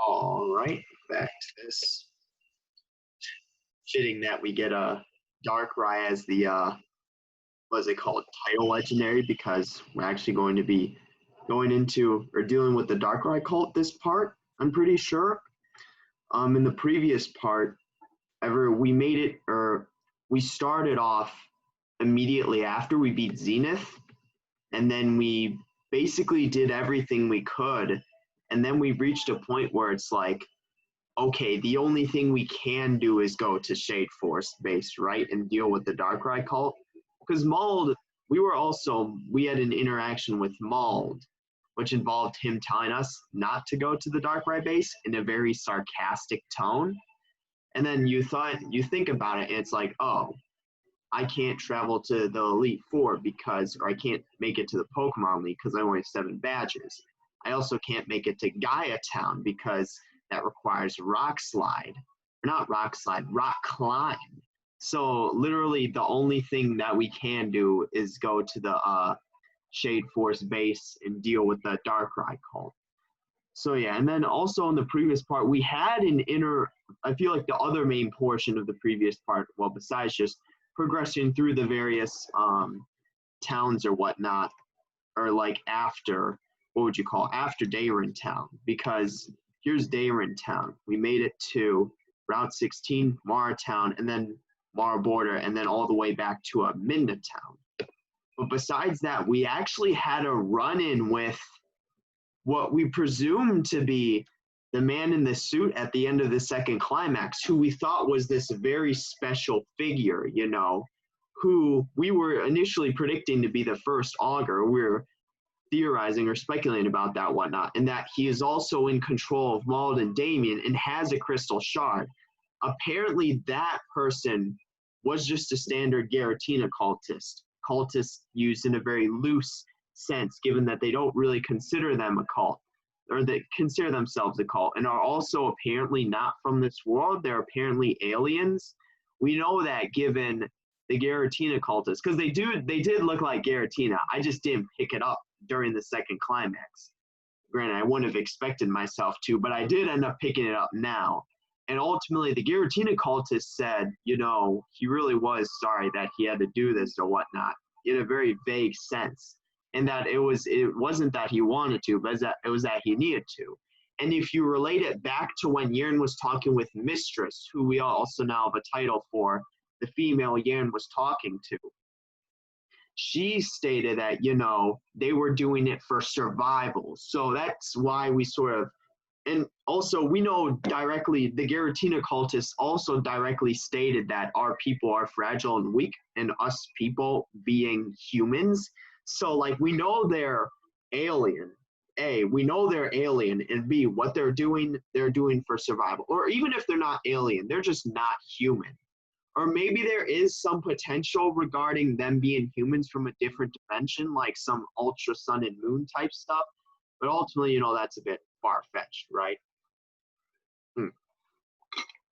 All right, back to this. Fitting that we get a Darkrai as the what is it called, title legendary, because we're actually going to be going into or dealing with the Darkrai cult this part. I'm pretty sure. In the previous part, we made it, or we started off immediately after we beat Zenith, and then we basically did everything we could, and then we reached a point where it's like, okay, the only thing we can do is go to Shade Force base, right, and deal with the Darkrai cult. Because Mauled, we had an interaction with Mauled, which involved him telling us not to go to the Darkrai base in a very sarcastic tone. And then you think about it, and it's like, oh, I can't travel to the Elite Four or I can't make it to the Pokemon League because I only have 7 badges. I also can't make it to Gaia Town because that requires Rock Climb. So literally the only thing that we can do is go to the Shade Force base and deal with the Darkrai cult. So yeah, and then also in the previous part, we had I feel like the other main portion of the previous part, well, besides just progression through the various towns or whatnot, or like after Dayrin Town, because here's Dayrin Town. We made it to Route 16, Mara Town, and then Mara Border, and then all the way back to Minda Town. But besides that, we actually had a run-in with what we presumed to be the man in the suit at the end of the second climax, who we thought was this very special figure, who we were initially predicting to be the first Augur. We were theorizing or speculating about that, whatnot, and that he is also in control of Mauled and Damien and has a crystal shard. Apparently, that person was just a standard Giratina cultist used in a very loose sense, given that they don't really consider them a cult, or they consider themselves a cult, and are also apparently not from this world. They're apparently aliens. We know that given the Giratina cultists, because they did look like Giratina. I just didn't pick it up during the second climax. Granted, I wouldn't have expected myself to, but I did end up picking it up now. And ultimately, the Giratina cultist said, he really was sorry that he had to do this or whatnot, in a very vague sense. And that it wasn't that he wanted to, but it was that he needed to. And if you relate it back to when Yearn was talking with Mistress, who we also now have a title for, the female Yearn was talking to, she stated that, they were doing it for survival. So that's why we and also we know directly, the Giratina cultists also directly stated that our people are fragile and weak, and us people being humans. So, like, we know they're alien. A, we know they're alien, and B, what they're doing for survival. Or even if they're not alien, they're just not human. Or maybe there is some potential regarding them being humans from a different dimension, like some Ultra Sun and Moon type stuff. But ultimately, that's a bit far-fetched, right?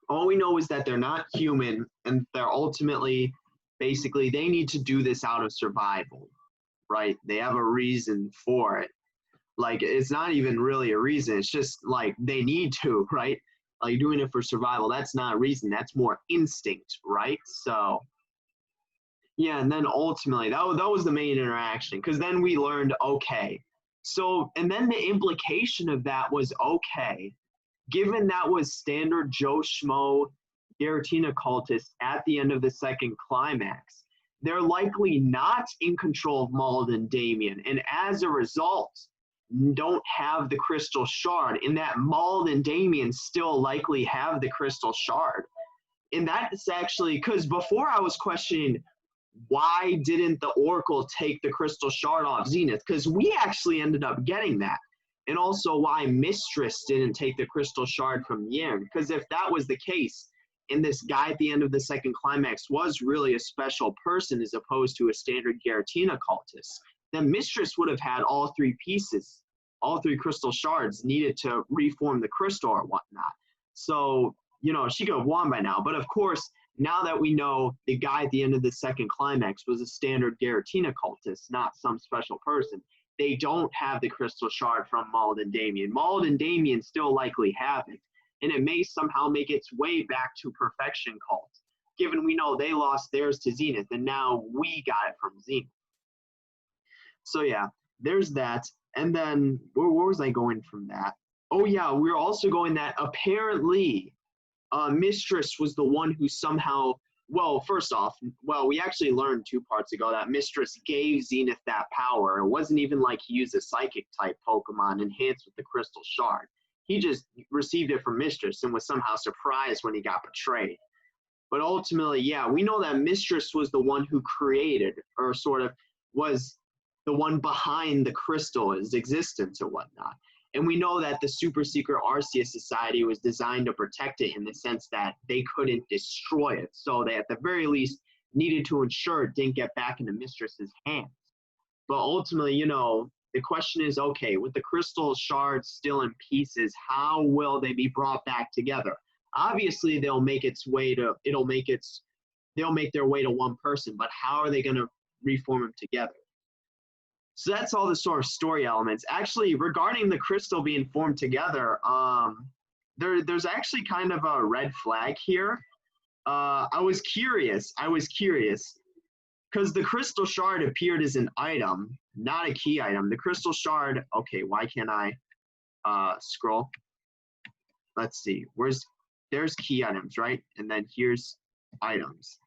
All we know is that they're not human, and they're ultimately, basically, they need to do this out of survival. Right? They have a reason for it. Like, it's not even really a reason. It's just like they need to, right? Like, doing it for survival, that's not a reason. That's more instinct, right? So, yeah, and then ultimately, that was the main interaction. Because then we learned, okay. So, and then the implication of that was, okay, given that was standard Joe Schmo Giratina cultist at the end of the second climax, they're likely not in control of Mauled and Damien, and as a result, don't have the crystal shard, and that Mauled and Damien still likely have the crystal shard. And that's actually, because before I was questioning, why didn't the Oracle take the crystal shard off Zenith? Because we actually ended up getting that. And also why Mistress didn't take the crystal shard from Yearn, because if that was the case, and this guy at the end of the second climax was really a special person as opposed to a standard Giratina cultist, then Mistress would have had all 3 pieces, all 3 crystal shards needed to reform the crystal or whatnot. So, she could have won by now. But of course, now that we know the guy at the end of the second climax was a standard Giratina cultist, not some special person, they don't have the crystal shard from Mauled and Damien. Mauled and Damien still likely have it, and it may somehow make its way back to Perfection Cult, given we know they lost theirs to Zenith, and now we got it from Zenith. So yeah, there's that. And then where was I going from that? Oh yeah, we were also going that apparently Mistress was the one who somehow, well, first off, well, we actually learned 2 parts ago that Mistress gave Zenith that power. It wasn't even like he used a psychic type Pokemon enhanced with the Crystal Shard. He just received it from Mistress and was somehow surprised when he got betrayed. But ultimately, yeah, we know that Mistress was the one who created, or sort of was the one behind the crystal's existence or whatnot. And we know that the super secret Arceus Society was designed to protect it in the sense that they couldn't destroy it. So they, at the very least, needed to ensure it didn't get back into Mistress's hands. But ultimately, you know, the question is, okay, with the crystal shards still in pieces, how will they be brought back together? Obviously, they'll make their way to one person, but how are they going to reform them together? So that's all the sort of story elements. Actually, regarding the crystal being formed together, there's actually kind of a red flag here. I was curious, because the crystal shard appeared as an item, not a key item. The crystal shard, okay, why can't I scroll? Let's see, there's key items, right? And then here's items.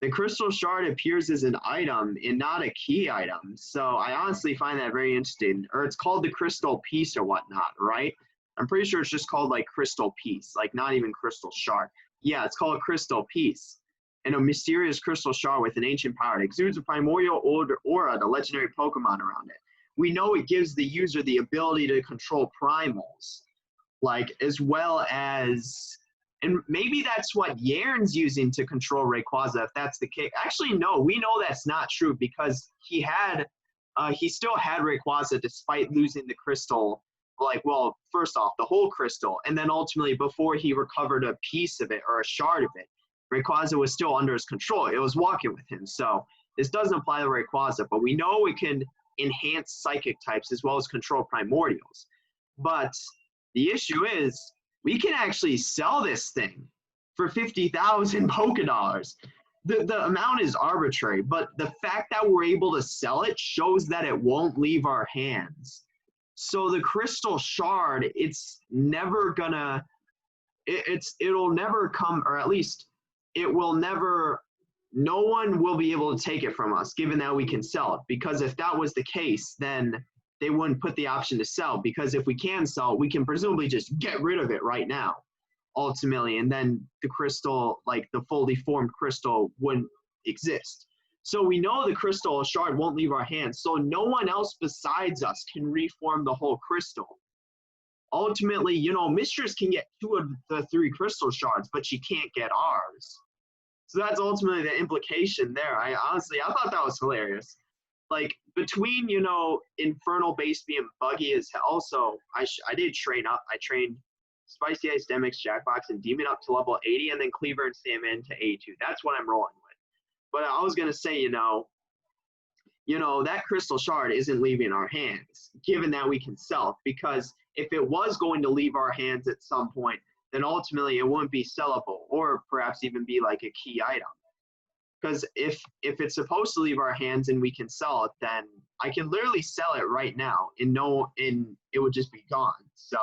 The crystal shard appears as an item and not a key item. So I honestly find that very interesting. Or it's called the crystal piece or whatnot, right? I'm pretty sure it's just called like crystal piece, like not even crystal shard. Yeah, it's called a crystal piece. And a mysterious crystal shard with an ancient power. It exudes a primordial aura, the legendary Pokemon around it. We know it gives the user the ability to control primals, like as well as, and maybe that's what Yaren's using to control Rayquaza, if that's the case. Actually, no, we know that's not true because he still had Rayquaza despite losing the crystal, like, well, first off, the whole crystal, and then ultimately before he recovered a piece of it or a shard of it, Rayquaza was still under his control. It was walking with him. So this doesn't apply to Rayquaza, but we know it can enhance psychic types as well as control primordials. But the issue is, we can actually sell this thing for 50,000 Pokédollars. The amount is arbitrary, but the fact that we're able to sell it shows that it won't leave our hands. So the crystal shard, it's never gonna, it'll never come, or at least it will never, no one will be able to take it from us, given that we can sell it. Because if that was the case, then they wouldn't put the option to sell, because if we can sell it, we can presumably just get rid of it right now, ultimately, and then the crystal, like the fully formed crystal, wouldn't exist. So we know the crystal shard won't leave our hands, so no one else besides us can reform the whole crystal. Ultimately, you know, Mistress can get 2 of the 3 crystal shards, but she can't get ours. So that's ultimately the implication there. I thought that was hilarious. Like, between, you know, Infernal Base being buggy as hell, so I did train up. I trained Spicy Ice, Demix, Jackbox, and Demon up to level 80, and then Cleaver and Salmon to 82. That's what I'm rolling with. But I was going to say, you know, that crystal shard isn't leaving our hands, given that we can sell it, because if it was going to leave our hands at some point, then ultimately it wouldn't be sellable, or perhaps even be like a key item. Because if it's supposed to leave our hands and we can sell it, then I can literally sell it right now and it would just be gone. So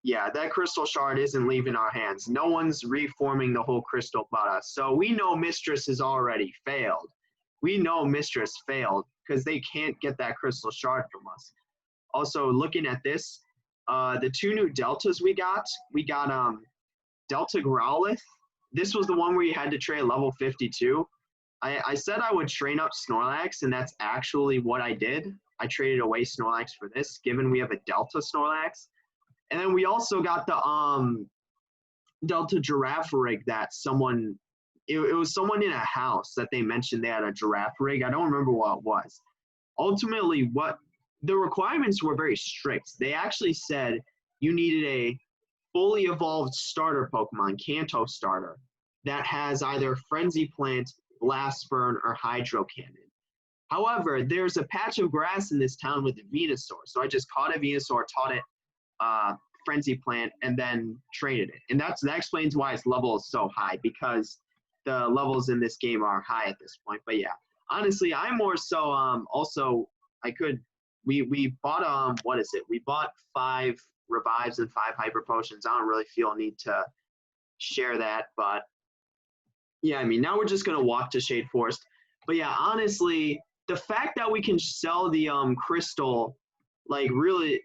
yeah, that crystal shard isn't leaving our hands. No one's reforming the whole crystal but us. So we know Mistress has already failed. We know Mistress failed because they can't get that crystal shard from us. Also, looking at this, the 2 new deltas we got Delta Growlithe. This was the one where you had to train level 52. I said I would train up Snorlax, and that's actually what I did. I traded away Snorlax for this, given we have a Delta Snorlax. And then we also got the Delta Giraffe rig that it was someone in a house that they mentioned they had a giraffe rig. I don't remember what it was. Ultimately, the requirements were very strict. They actually said you needed a fully evolved starter Pokemon, Kanto starter, that has either Frenzy Plant, Blast Burn, or Hydro Cannon. However, there's a patch of grass in this town with a Venusaur. So I just caught a Venusaur, taught it Frenzy Plant, and then traded it. And that explains why its level is so high, because the levels in this game are high at this point. But yeah, honestly, I'm more so also we bought what is it? We bought 5 revives and 5 hyper potions. I don't really feel a need to share that, but yeah, I mean, now we're just gonna walk to Shade Forest. But yeah, honestly, the fact that we can sell the crystal, like really,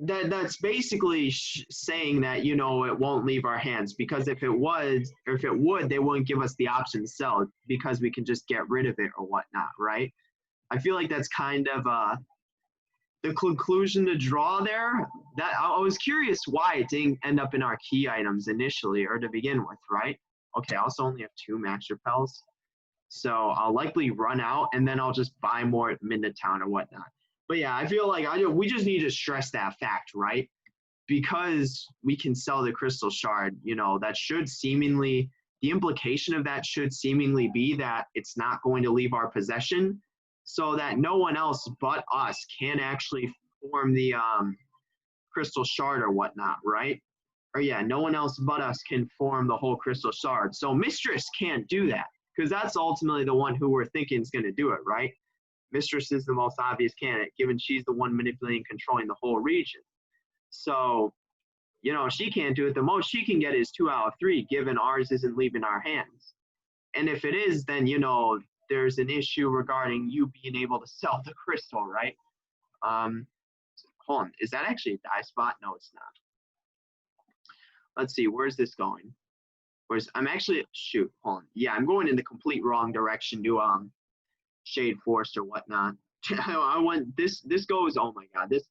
that's basically saying that, you know, it won't leave our hands, because if it was, or if it would, they wouldn't give us the option to sell it, because we can just get rid of it or whatnot, right? I feel like that's kind of the conclusion to draw there. That I was curious why it didn't end up in our key items initially or to begin with, right? Okay, I also only have 2 max repels. So I'll likely run out, and then I'll just buy more at Midtown or whatnot. But yeah, I feel like we just need to stress that fact, right? Because we can sell the crystal shard, you know, that should seemingly, the implication of that should seemingly be that it's not going to leave our possession, so that no one else but us can actually form the crystal shard or whatnot, right? Or yeah, no one else but us can form the whole crystal shard. So Mistress can't do that, because that's ultimately the one who we're thinking is going to do it, right? Mistress is the most obvious candidate, given she's the one manipulating, controlling the whole region. So, you know, she can't do it. The most she can get is 2 out of 3, given ours isn't leaving our hands. And if it is, then, you know, there's an issue regarding you being able to sell the crystal, right? Hold on, is that actually a die spot? No, it's not. Let's see, where's this going? I'm actually, shoot, hold on. Yeah, I'm going in the complete wrong direction to Shade Forest or whatnot. I went, this goes, oh my God, this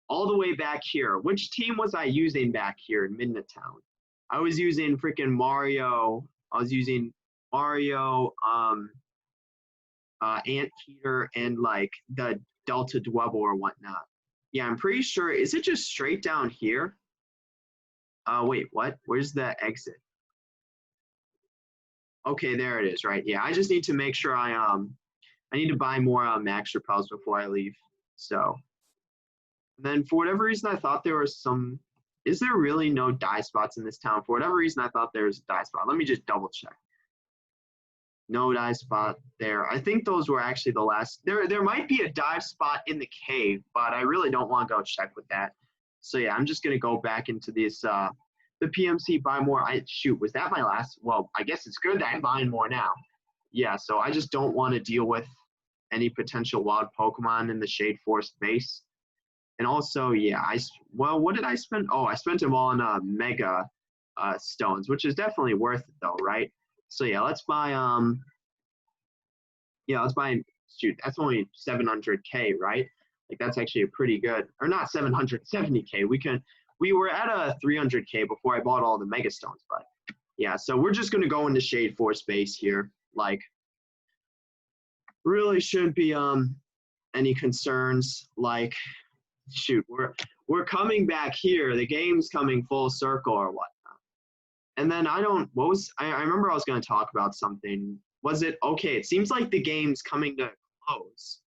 all the way back here. Which team was I using back here in Midtown? I was using freaking Mario. I was using Mario, Anteater, and like the Delta Dwebble or whatnot. Yeah, I'm pretty sure, is it just straight down here? Wait, what? Where's the exit? Okay, there it is, right? Yeah, I just need to make sure I need to buy more max repels before I leave. So then for whatever reason, I thought there was some, is there really no die spots in this town? For whatever reason, I thought there was a die spot. Let me just double check. No die spot there. I think those were actually the last, there might be a dive spot in the cave, but I really don't want to go check with that. So yeah, I'm just going to go back into this, the PMC, buy more. Shoot, was that my last? Well, I guess it's good that I'm buying more now. Yeah, so I just don't want to deal with any potential wild Pokemon in the Shade Forest base. And also, yeah, well, what did I spend? Oh, I spent them all on Mega Stones, which is definitely worth it though, right? So yeah, let's buy shoot, that's only 700K, right? Like that's actually a pretty good, or not 770K. We were at a 300K before I bought all the Mega Stones, but yeah, so we're just gonna go into Shade Forest base here. Like, really shouldn't be any concerns. Like, shoot, we're coming back here. The game's coming full circle or whatnot. And then I remember I was gonna talk about something. Was it okay? It seems like the game's coming to a close.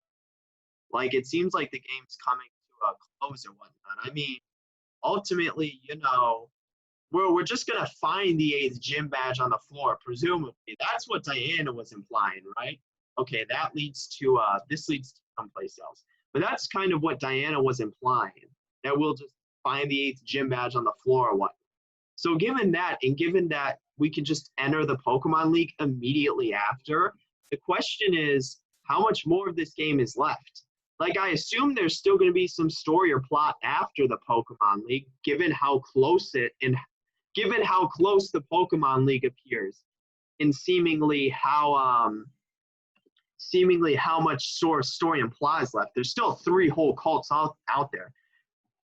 Like it seems like the game's coming to a close or whatnot. I mean, ultimately, you know, we're just gonna find the 8th gym badge on the floor, presumably. That's what Diana was implying, right? Okay, that leads to this leads to someplace else. But that's kind of what Diana was implying, that we'll just find the 8th gym badge on the floor or what. So given that, and given that we can just enter the Pokemon League immediately after, the question is, how much more of this game is left? Like, I assume there's still going to be some story or plot after the Pokemon League, given how close given how close the Pokemon League appears, and seemingly how much story and plot is left. There's still 3 whole cults out there.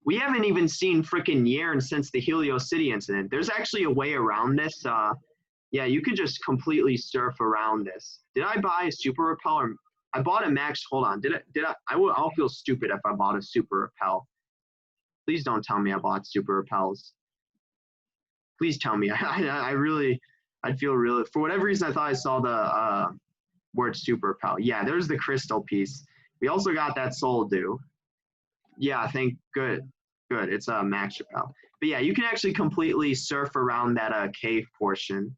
We haven't even seen frickin' Yern since the Helio City incident. There's actually a way around this. Yeah, you could just completely surf around this. Did I buy a Super Repel? Or I bought a max. Hold on. I'll feel stupid if I bought a Super Repel. Please don't tell me I bought Super Repels. Please tell me. I'd feel really, for whatever reason, I thought I saw word super pal. Yeah, there's the crystal piece. We also got that soul dew. Yeah, good. It's a max repel. But yeah, you can actually completely surf around that cave portion.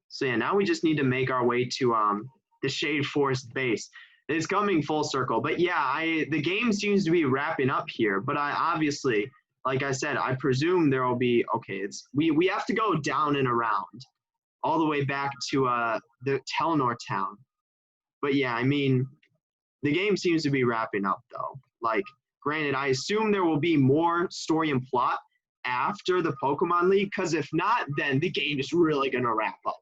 So yeah, now we just need to make our way to the Shade Forest base. It's coming full circle. But yeah, the game seems to be wrapping up here. But I obviously, like I said, I presume there will be we have to go down and around all the way back to the Telnor town. But yeah, I mean, the game seems to be wrapping up though. Like, granted, I assume there will be more story and plot after the Pokemon League, because if not, then the game is really gonna wrap up.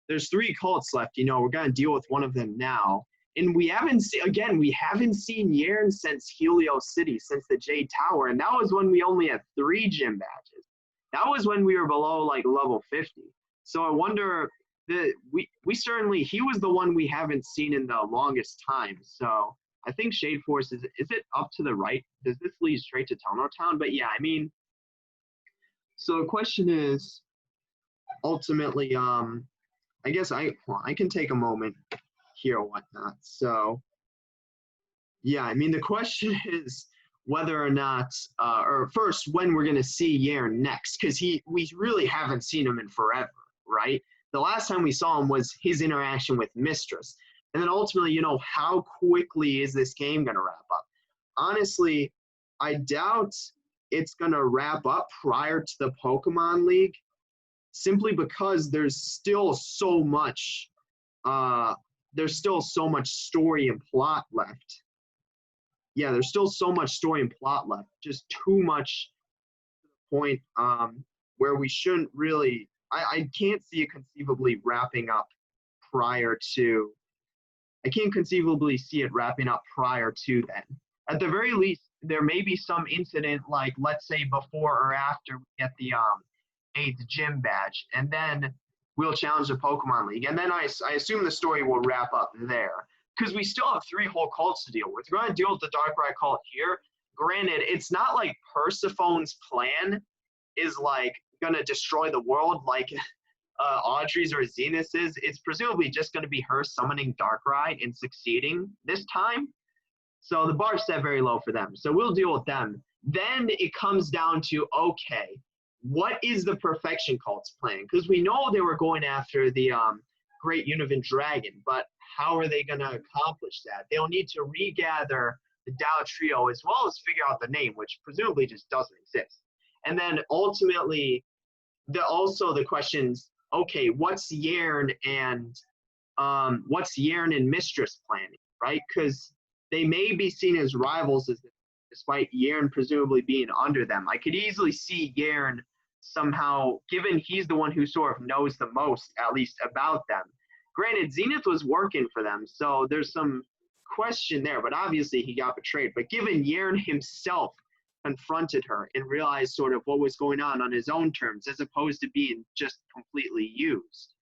There's 3 cults left, we're gonna deal with one of them now. And we haven't seen Yern since Helio City, since the Jade Tower, and that was when we only had 3 gym badges. That was when we were below like level 50. So I wonder, he was the one we haven't seen in the longest time. So I think Shade Force is it up to the right? Does this lead straight to Telnor Town? But yeah, I mean, so the question is, ultimately, I guess I can take a moment here or whatnot. So yeah, I mean, the question is whether or not, or first, when we're going to see Yern next, because we really haven't seen him in forever, right? The last time we saw him was his interaction with Mistress. And then ultimately, how quickly is this game going to wrap up? Honestly, I doubt it's going to wrap up prior to the Pokemon League, simply because there's still so much story and plot left. Yeah, there's still so much story and plot left. Just too much to the point where we shouldn't really. I can't see it conceivably wrapping up prior to. I can't conceivably see it wrapping up prior to then. At the very least, there may be some incident, like let's say before or after we get the 8th gym badge, and then we'll challenge the Pokemon League, and then I assume the story will wrap up there, because we still have 3 whole cults to deal with. We're going to deal with the Darkrai cult here. Granted, it's not like Persephone's plan is like going to destroy the world like Audrey's or Zenith's. It's presumably just going to be her summoning Darkrai and succeeding this time. So the bar's set very low for them. So we'll deal with them. Then it comes down to, okay, what is the Perfection Cult's plan? Because we know they were going after the Great Univin Dragon, but how are they going to accomplish that? They'll need to regather the Dow Trio as well as figure out the name, which presumably just doesn't exist. And then ultimately, the questions, okay, what's Yern and Mistress planning, right? Because they may be seen as rivals, despite Yern presumably being under them. I could easily see Yern somehow, given he's the one who sort of knows the most, at least, about them. Granted, Zenith was working for them, so there's some question there, but obviously he got betrayed. But given Yern himself confronted her and realized sort of what was going on his own terms, as opposed to being just completely used,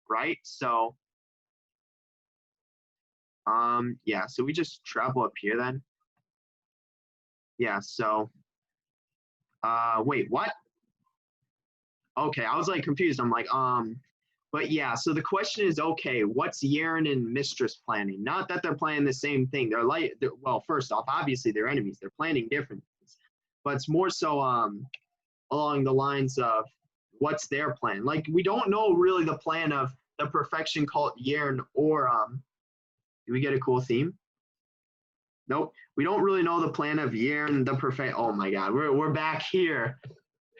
right? So, yeah, so we just travel up here then. Yeah, so, wait, what? Okay, I was like confused. I'm like, but yeah, so the question is, okay, what's Yern and Mistress planning? Not that they're planning the same thing. Well, first off, obviously they're enemies. They're planning different things. But it's more so along the lines of what's their plan. Like, we don't know really the plan of the Perfection Cult Yern or, do we get a cool theme? Nope. We don't really know the plan of Yern, the Perfect. Oh my God, we're back here.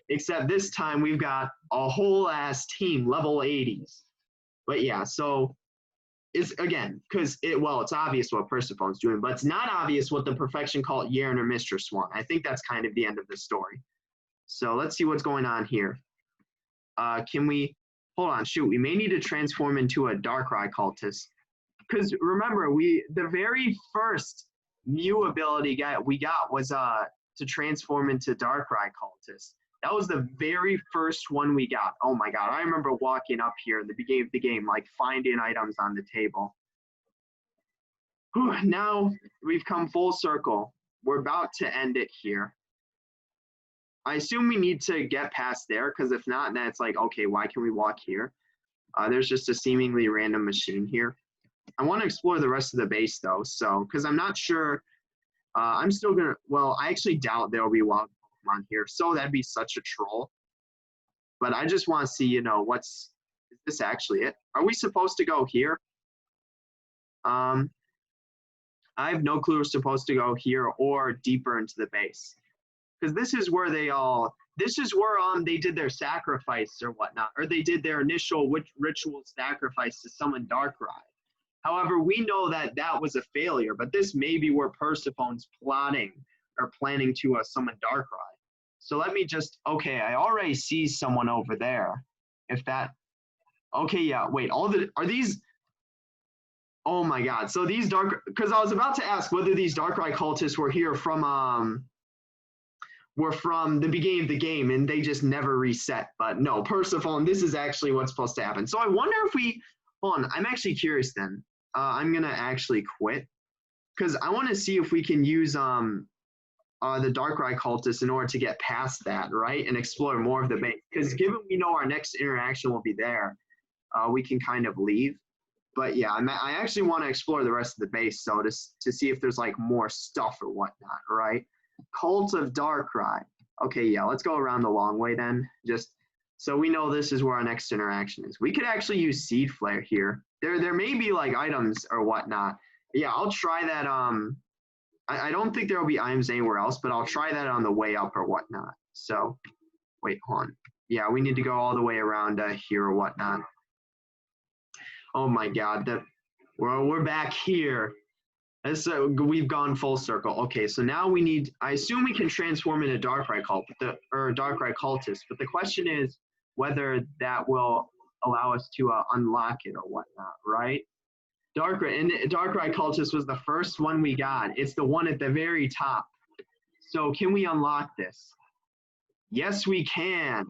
Except this time we've got a whole ass team, level 80s. But yeah, so it's again, because it's obvious what Persephone's doing, but it's not obvious what the Perfection Cult Yern or Mistress want. I think that's kind of the end of the story. So let's see what's going on here. Can we, hold on, shoot, we may need to transform into a Darkrai cultist. Because remember, the very first Mew ability we got was to transform into Darkrai cultist. That was the very first one we got. Oh my God, I remember walking up here in the beginning of the game, like finding items on the table. Whew, now we've come full circle. We're about to end it here. I assume we need to get past there, because if not, then it's like, okay, why can we walk here? There's just a seemingly random machine here. I want to explore the rest of the base though, so because I'm not sure. I'm still gonna. Well, I actually doubt there will be wild Pokemon here, so that'd be such a troll. But I just want to see, is this actually it? Are we supposed to go here? I have no clue we're supposed to go here or deeper into the base. Because this is where they did their sacrifice or whatnot, or they did their initial ritual sacrifice to summon Darkrai. However, we know that that was a failure, but this may be where Persephone's planning to summon Darkrai. So let me just, okay, I already see someone over there. Okay, yeah, wait, are these, oh my god, so these because I was about to ask whether these Darkrai cultists were here from the beginning of the game and they just never reset. But no, Persephone, this is actually what's supposed to happen. So I wonder if hold on, I'm actually curious then. I'm going to actually quit because I want to see if we can use the Darkrai cultists in order to get past that, right, and explore more of the base. Because given we know our next interaction will be there, we can kind of leave. But yeah, I actually want to explore the rest of the base, so to see if there's like more stuff or whatnot, right? Cult of Darkrai. Okay, yeah, let's go around the long way then. Just so we know this is where our next interaction is. We could actually use Seed Flare here. There may be like items or whatnot. Yeah, I'll try that. I don't think there will be items anywhere else, but I'll try that on the way up or whatnot. So, wait, hold on. Yeah, we need to go all the way around here or whatnot. Oh my God, we're back here. We've gone full circle. Okay, so now I assume we can transform into Darkrai Darkrai cultist, but the question is whether that will allow us to unlock it or whatnot, right? Darkrai cultist was the first one we got. It's the one at the very top. So can we unlock this? Yes, we can.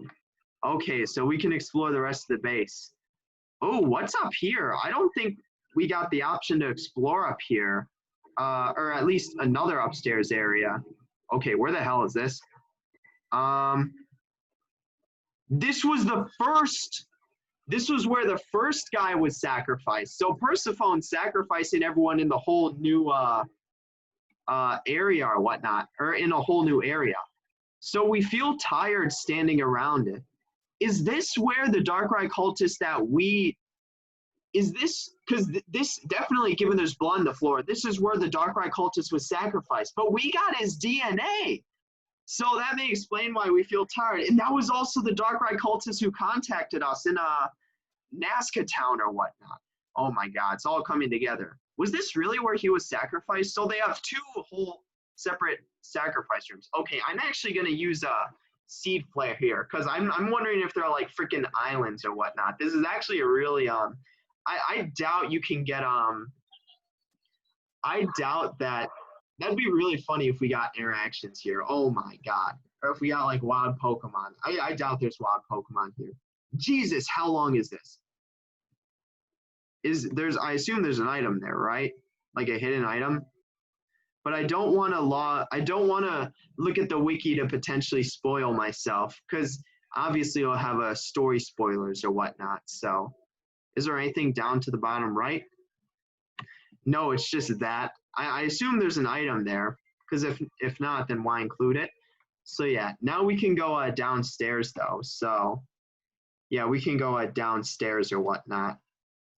Okay, so we can explore the rest of the base. Oh, what's up here? I don't think we got the option to explore up here. Or at least another upstairs area. Okay, where the hell is this? This was where the first guy was sacrificed. So Persephone sacrificing everyone in the whole new area or whatnot, or in a whole new area. So we feel tired standing around it. Is this where the Darkrai cultists because this definitely, given there's blood on the floor, this is where the Darkrai cultist was sacrificed. But we got his DNA. So that may explain why we feel tired. And that was also the Darkrai cultist who contacted us in Nazca Town or whatnot. Oh my God, it's all coming together. Was this really where he was sacrificed? So they have two whole separate sacrifice rooms. Okay, I'm actually going to use Seed Flare here because I'm wondering if they're like freaking islands or whatnot. This is actually a really I doubt you can get I doubt that'd be really funny if we got interactions here. Oh my God. Or if we got like wild Pokemon. I doubt there's wild Pokemon here. Jesus, how long is this? I assume there's an item there, right? Like a hidden item. But I don't want to look at the wiki to potentially spoil myself because obviously it'll have story spoilers or whatnot. So is there anything down to the bottom right? No, it's just that. I assume there's an item there because if not, then why include it? So yeah, now we can go downstairs though. So yeah, we can go downstairs or whatnot.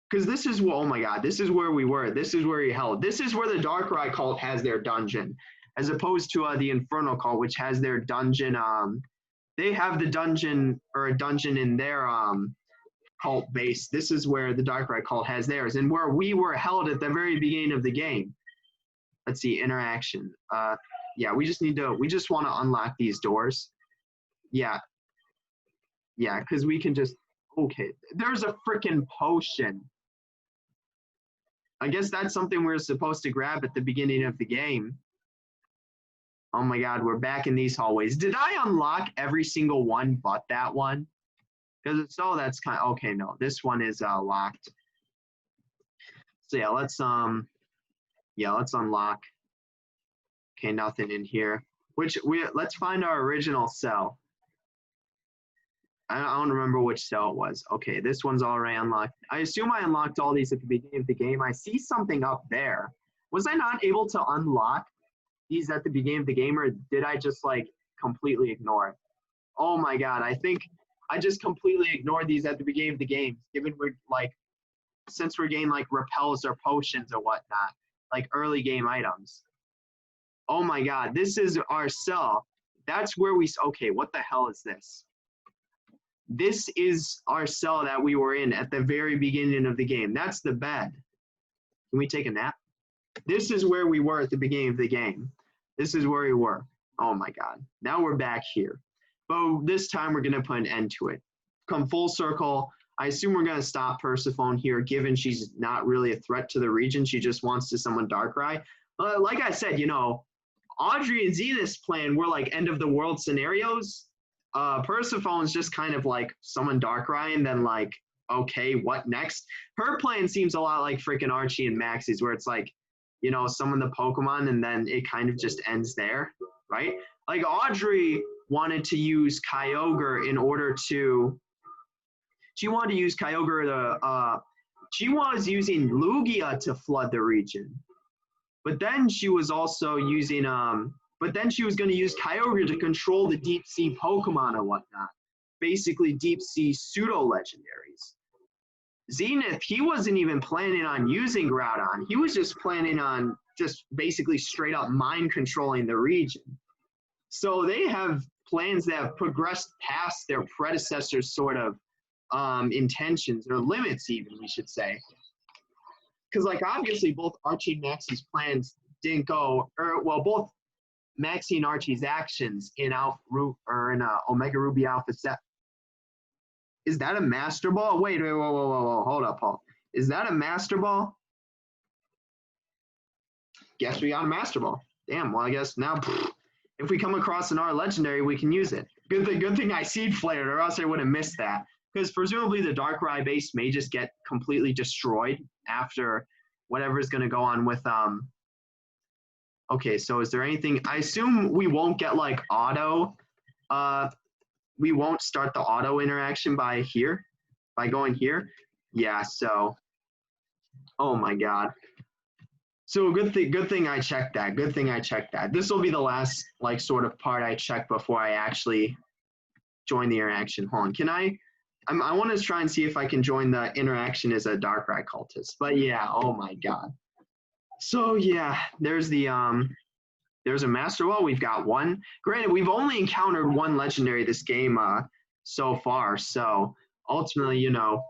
Because this is, oh my God, this is where we were. This is where he held. This is where the Darkrai cult has their dungeon, as opposed to the Infernal cult, which has their dungeon. They have the dungeon or a dungeon in their cult base. This is where the Darkrai cult has theirs, and where we were held at the very beginning of the game. Let's see, interaction. Yeah, we just want to unlock these doors. Yeah, because we can just, okay, there's a freaking potion. I guess that's something we're supposed to grab at the beginning of the game. Oh my God, we're back in these hallways. Did I unlock every single one but that one? Because if so, that's kind of, okay, no, this one is locked. So yeah, let's unlock. Okay, nothing in here. Let's find our original cell. I don't remember which cell it was. Okay, this one's already unlocked. I assume I unlocked all these at the beginning of the game. I see something up there. Was I not able to unlock these at the beginning of the game, or did I just like completely ignore it? Oh my god, I think I just completely ignored these at the beginning of the game, given we're like, since we're getting like repels or potions or whatnot, like early game items. Oh my god, this is our cell. That's where we, okay, what the hell is this? This is our cell that we were in at the very beginning of the game. That's the bed. Can we take a nap? This is where we were at the beginning of the game. This is where we were. Oh my god. Now we're back here. But this time we're going to put an end to it. Come full circle. I assume we're going to stop Persephone here, given she's not really a threat to the region. She just wants to summon Darkrai. Like I said, you know, Audrey and Zenith's plan were like end of the world scenarios. Persephone's just kind of like summon Darkrai and then like, okay, what next? Her plan seems a lot like freaking Archie and Maxie's, where it's like, you know, summon the Pokemon and then it kind of just ends there, right? Like Audrey wanted to use Kyogre in order to, she wanted to use Kyogre to, she was using Lugia to flood the region. But then she was also using, but then she was going to use Kyogre to control the deep sea Pokemon and whatnot. Basically deep sea pseudo-legendaries. Zenith, he wasn't even planning on using Groudon. He was just planning on just basically straight up mind controlling the region. So they have plans that have progressed past their predecessors' sort of intentions, or limits even, we should say. Because like obviously both Archie and Maxie's plans didn't go, or well, both Maxie and Archie's actions in Omega Ruby Alpha Set. Is that a Master Ball? Wait, whoa, hold up, Paul. Is that a Master Ball? Guess we got a Master Ball. Damn, well I guess now if we come across an R Legendary, we can use it. Good thing I Seed Flared, or else I would have missed that. Because presumably the Darkrai base may just get completely destroyed after whatever's going to go on with okay, so is there anything? I assume we won't get like auto. We won't start the auto interaction by going here. Yeah. So, oh my god. So good thing I checked that. Good thing I checked that. This will be the last like sort of part I check before I actually join the interaction. Hold on. Can I want to try and see if I can join the interaction as a Darkrai cultist. But yeah, oh my god. So yeah, there's a Master Ball. We've got one. Granted, we've only encountered one legendary this game so far. So ultimately, you know,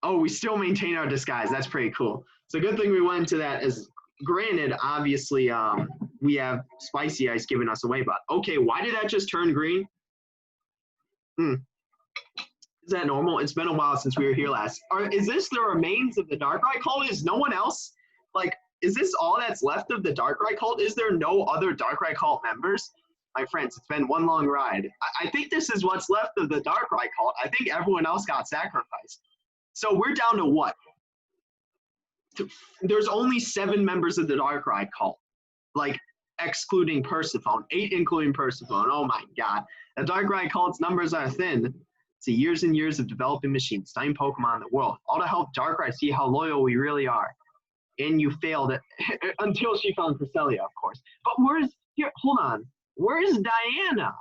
oh, we still maintain our disguise. That's pretty cool. So good thing we went into that. As granted, obviously, we have Spicy Ice giving us away. But okay, why did that just turn green? Is that normal? It's been a while since we were here last. Is this the remains of the Darkrai cult? Is no one else? Like, is this all that's left of the Darkrai cult? Is there no other Darkrai cult members? My friends, it's been one long ride. I think this is what's left of the Darkrai cult. I think everyone else got sacrificed. So we're down to what? There's only 7 members of the Darkrai cult. Like, excluding Persephone. 8 including Persephone. Oh my god. The Darkrai cult's numbers are thin. It's years and years of developing machines, studying Pokemon in the world, all to help Darkrai see how loyal we really are. And you failed it until she found Cresselia, of course. But hold on, where's Diana?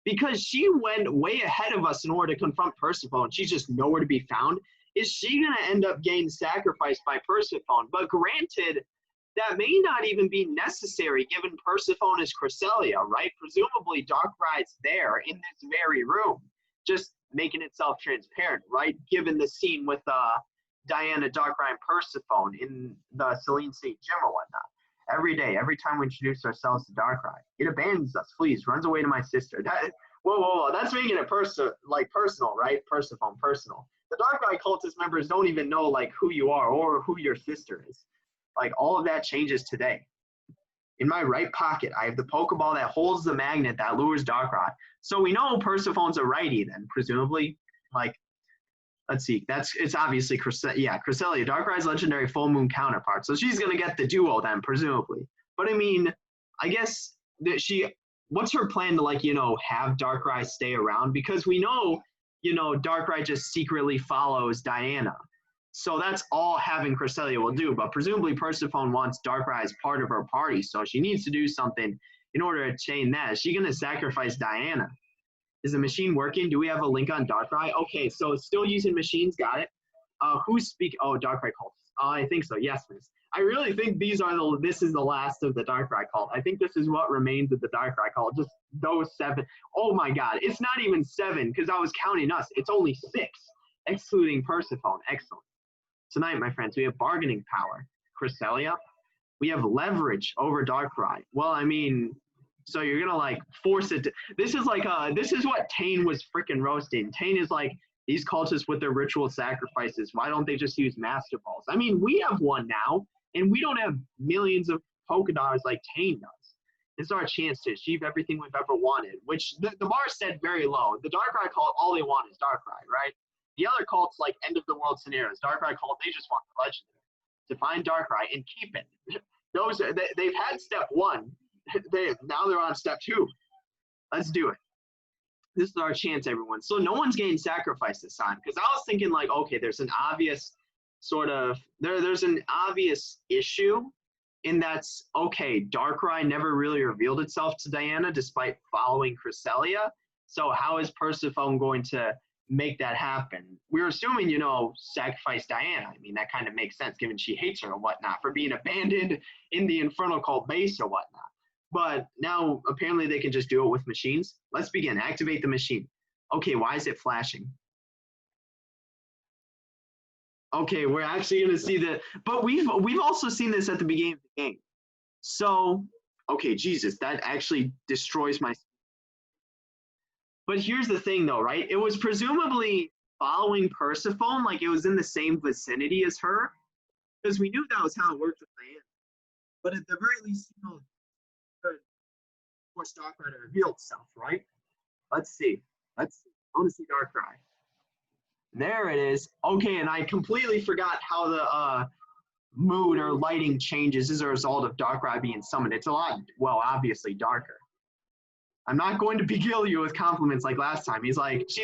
Because she went way ahead of us in order to confront Persephone. She's just nowhere to be found. Is she going to end up getting sacrificed by Persephone? But granted, that may not even be necessary given Persephone is Cresselia, right? Presumably Darkrai's there in this very room, just making itself transparent, right? Given the scene with Diana, Darkrai, and Persephone in the Celine State Gym or whatnot. Every day, every time we introduce ourselves to Darkrai, it abandons us, flees, runs away to my sister. Whoa, that's making it personal, right? Persephone, personal. The Darkrai cultist members don't even know like who you are or who your sister is. Like all of that changes today. In my right pocket, I have the Pokeball that holds the magnet that lures Darkrai. So we know Persephone's a righty then, presumably. Like, let's see, it's obviously Cresselia, Darkrai's legendary full moon counterpart. So she's gonna get the duo then, presumably. But I mean, I guess that what's her plan to, like, have Darkrai stay around? Because we know, Darkrai just secretly follows Diana. So that's all having Cresselia will do. But presumably Persephone wants Darkrai as part of her party, so she needs to do something in order to chain that. Is she going to sacrifice Diana? Is the machine working? Do we have a link on Darkrai? Okay, so still using machines. Got it. Who's speaking? Oh, Darkrai cult. I think so. Yes, miss. I really think this is the last of the Darkrai cult. I think this is what remains of the Darkrai cult. Just those 7. Oh my God, it's not even 7 because I was counting us. It's only 6, excluding Persephone. Excellent. Tonight, my friends, we have bargaining power. Cresselia. We have leverage over Darkrai. Well, I mean, so you're gonna like force it. This is what Tane was freaking roasting. Tane is like, these cultists with their ritual sacrifices, why don't they just use Master Balls? I mean, we have one now, and we don't have millions of Pokédollars like Tane does. This is our chance to achieve everything we've ever wanted, which the bar set very low. The Darkrai cult, all they want is Darkrai, right? The other cults, like end of the world scenarios, Darkrai cult, they just want the legendary. To find Darkrai and keep it. They've had step 1. Now they're on step 2. Let's do it. This is our chance, everyone. So no one's getting sacrificed this time, because I was thinking like, okay, there's an obvious sort of there's an obvious issue in that's okay. Darkrai never really revealed itself to Diana despite following Cresselia. So how is Persephone going to make that happen? We're assuming, sacrifice Diana. I mean, that kind of makes sense given she hates her or whatnot for being abandoned in the Infernal Cult base or whatnot. But now apparently they can just do it with machines. Let's begin. Activate the machine. Okay, why is it flashing? Okay, we're actually going to see the, but we've also seen this at the beginning of the game. So, okay, Jesus, that actually destroys my. But here's the thing, though, right? It was presumably following Persephone, like it was in the same vicinity as her, because we knew that was how it worked with Diana. But at the very least, force Darkrai to reveal itself, right? Let's see. I want to see Darkrai. There it is. Okay, and I completely forgot how the mood or lighting changes as a result of Darkrai being summoned. It's a lot, well, obviously darker. I'm not going to begil you with compliments like last time. She's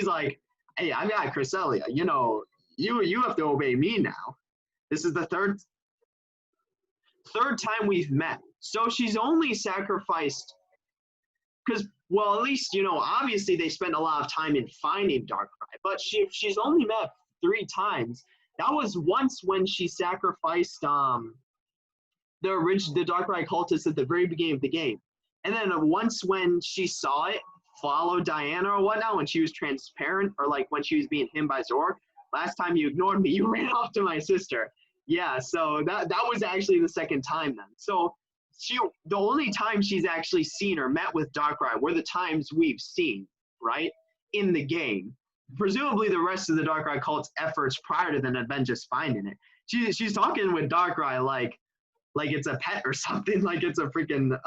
like, hey, I got Cresselia. You have to obey me now. This is the third time we've met. So she's only sacrificed because, well, at least, obviously they spent a lot of time in finding Darkrai, but she's only met 3 times. That was once when she sacrificed the Darkrai cultist at the very beginning of the game. And then once when she saw it follow Diana or whatnot, when she was transparent, or like when she was being himmed by Zork. Last time you ignored me, you ran off to my sister. Yeah, so that was actually the second time then. So the only time she's actually seen or met with Darkrai were the times we've seen, right, in the game. Presumably the rest of the Darkrai cult's efforts prior to then have been just finding it. She's talking with Darkrai like it's a pet or something, like it's a freaking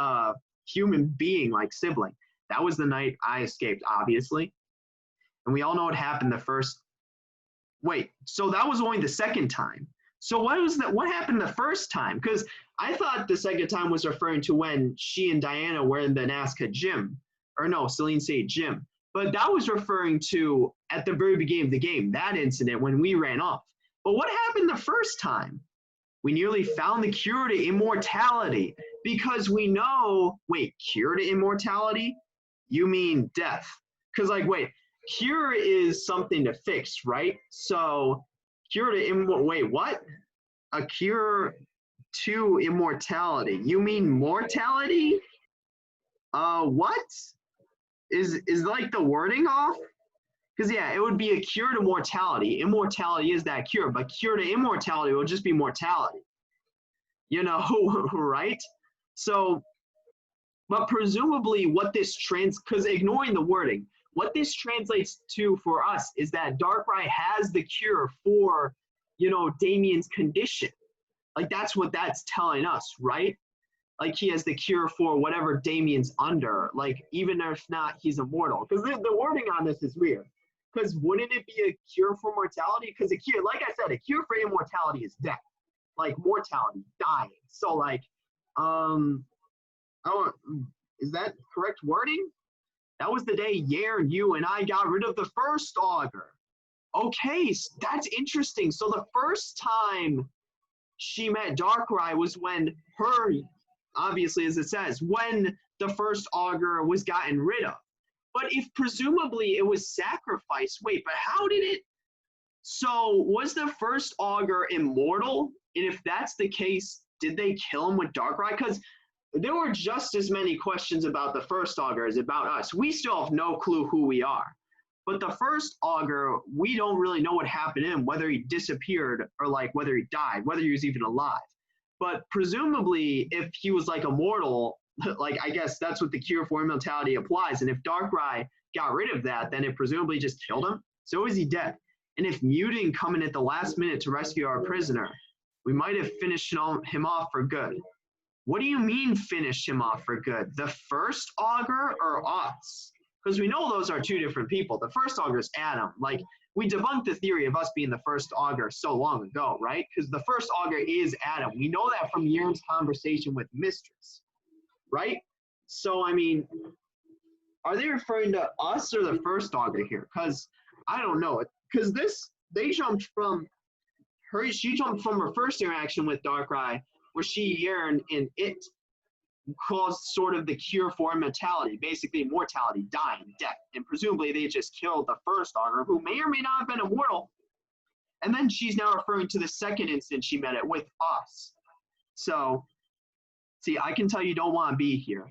human being, like sibling. That was the night I escaped, obviously. And we all know what happened the first. Wait, so that was only the second time. So what happened the first time? Because I thought the second time was referring to when she and Diana were in the Nazca gym. Or no, Celine State gym. But that was referring to at the very beginning of the game, that incident when we ran off. But what happened the first time? We nearly found the cure to immortality. Because we know, wait, cure to immortality? You mean death. Because wait, cure is something to fix, right? So cure to wait, what? A cure to immortality. You mean mortality? What? Is like the wording off? Because yeah, it would be a cure to mortality. Immortality is that cure, but cure to immortality will just be mortality. Right? So, but presumably what this because ignoring the wording, what this translates to for us is that Darkrai has the cure for, Damien's condition. Like that's what that's telling us, right? Like he has the cure for whatever Damien's under, like even if not, he's immortal. Because the wording on this is weird. Because wouldn't it be a cure for mortality? Because a cure, like I said, a cure for immortality is death. Like mortality, dying. So Is that correct wording? That was the day Yair, you, and I got rid of the first augur. Okay, that's interesting. So the first time she met Darkrai was when her, obviously as it says, when the first augur was gotten rid of. But if presumably it was sacrificed, wait, but how did it? So was the first augur immortal? And if that's the case, did they kill him with Darkrai? Because there were just as many questions about the first augur as about us. We still have no clue who we are. But the first augur, we don't really know what happened to him, whether he disappeared or like whether he died, whether he was even alive. But presumably, if he was like immortal, like I guess that's what the cure for immortality applies. And if Darkrai got rid of that, then it presumably just killed him. So is he dead? And if Mew didn't come in at the last minute to rescue our prisoner, we might have finished him off for good. What do you mean finish him off for good? The first augur or us? Because we know those are two different people. The first augur is Adam. Like, we debunked the theory of us being the first augur so long ago, right? Because the first augur is Adam. We know that from Yearn's conversation with Mistress, right? So, I mean, are they referring to us or the first augur here? Because I don't know. Because they jumped from her, she jumped from her first interaction with Darkrai, where she, Yearn, and it caused sort of the cure for immortality, basically mortality, dying, death. And presumably they just killed the first augur, who may or may not have been immortal. And then she's now referring to the second instance she met it with us. So, see, I can tell you don't want to be here.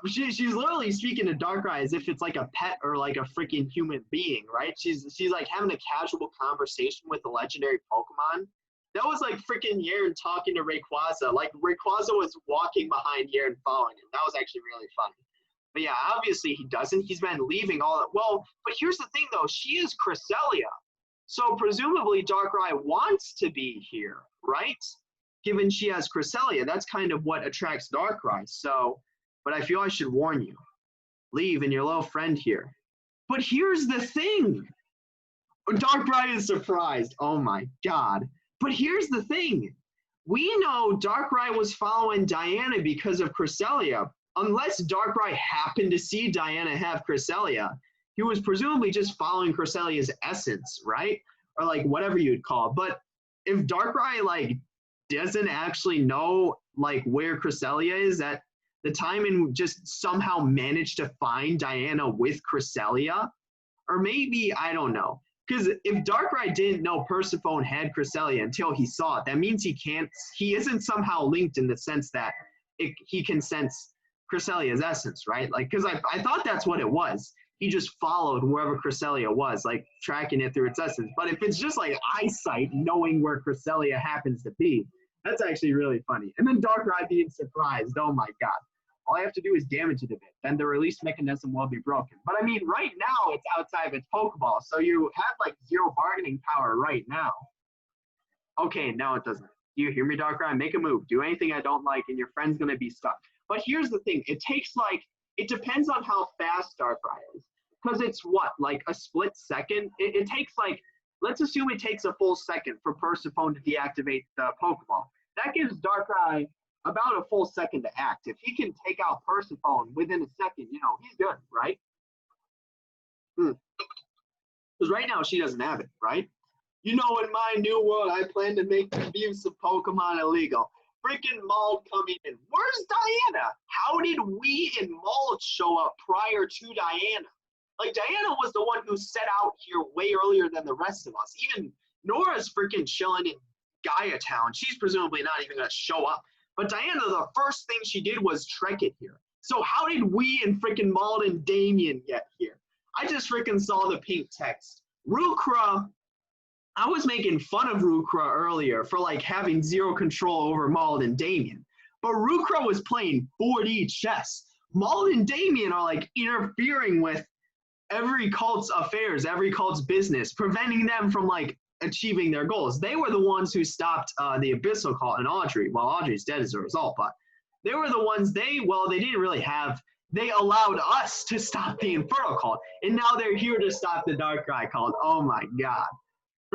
She's literally speaking to Darkrai as if it's like a pet or like a freaking human being, right? She's like having a casual conversation with a legendary Pokemon. That was like freaking Yearn talking to Rayquaza. Like Rayquaza was walking behind Yearn following him. That was actually really funny. But yeah, obviously he doesn't. He's been leaving all that. Well, but here's the thing though. She is Cresselia. So presumably Darkrai wants to be here, right? Given she has Cresselia, that's kind of what attracts Darkrai. So, but I feel I should warn you. Leave and your little friend here. But here's the thing. Darkrai is surprised. Oh my God. But here's the thing. We know Darkrai was following Diana because of Cresselia. Unless Darkrai happened to see Diana have Cresselia, he was presumably just following Cresselia's essence, right? Or like whatever you'd call it. But if Darkrai like doesn't actually know like where Cresselia is at the time and just somehow managed to find Diana with Cresselia, or maybe, I don't know. Because if Darkrai didn't know Persephone had Cresselia until he saw it, that means he isn't somehow linked in the sense that he can sense Cresselia's essence, right? Like, because I thought that's what it was. He just followed wherever Cresselia was, like tracking it through its essence. But if it's just like eyesight, knowing where Cresselia happens to be, that's actually really funny. And then Darkrai being surprised, oh my God. All I have to do is damage it a bit. Then the release mechanism will be broken. But I mean, right now it's outside of its Pokeball, so you have like zero bargaining power right now. Okay, no, it doesn't. You hear me, Darkrai? Make a move. Do anything I don't like, and your friend's gonna be stuck. But here's the thing: it depends on how fast Darkrai is, because it's what, like a split second. It takes like, let's assume it takes a full second for Persephone to deactivate the Pokeball. That gives Darkrai about a full second to act. If he can take out Persephone within a second, you know, he's good, right? Because right now she doesn't have it, right? You know, in my new world, I plan to make the abuse of Pokemon illegal. Freaking Mauled coming in. Where's Diana? How did we and Mauled show up prior to Diana? Like, Diana was the one who set out here way earlier than the rest of us. Even Nora's freaking chilling in Gaia Town. She's presumably not even going to show up. But Diana, the first thing she did was trek it here. So how did we and freaking Mauled and Damien get here? I just freaking saw the pink text. Rukra, I was making fun of Rukra earlier for like having zero control over Mauled and Damien. But Rukra was playing 4D chess. Mauled and Damien are like interfering with every cult's affairs, every cult's business, preventing them from like achieving their goals. They were the ones who stopped the Abyssal Cult and Audrey. Well, Audrey's dead as a result, but they were the ones they didn't really have. They allowed us to stop the Infernal Cult, and now they're here to stop the Darkrai Cult. Oh my God.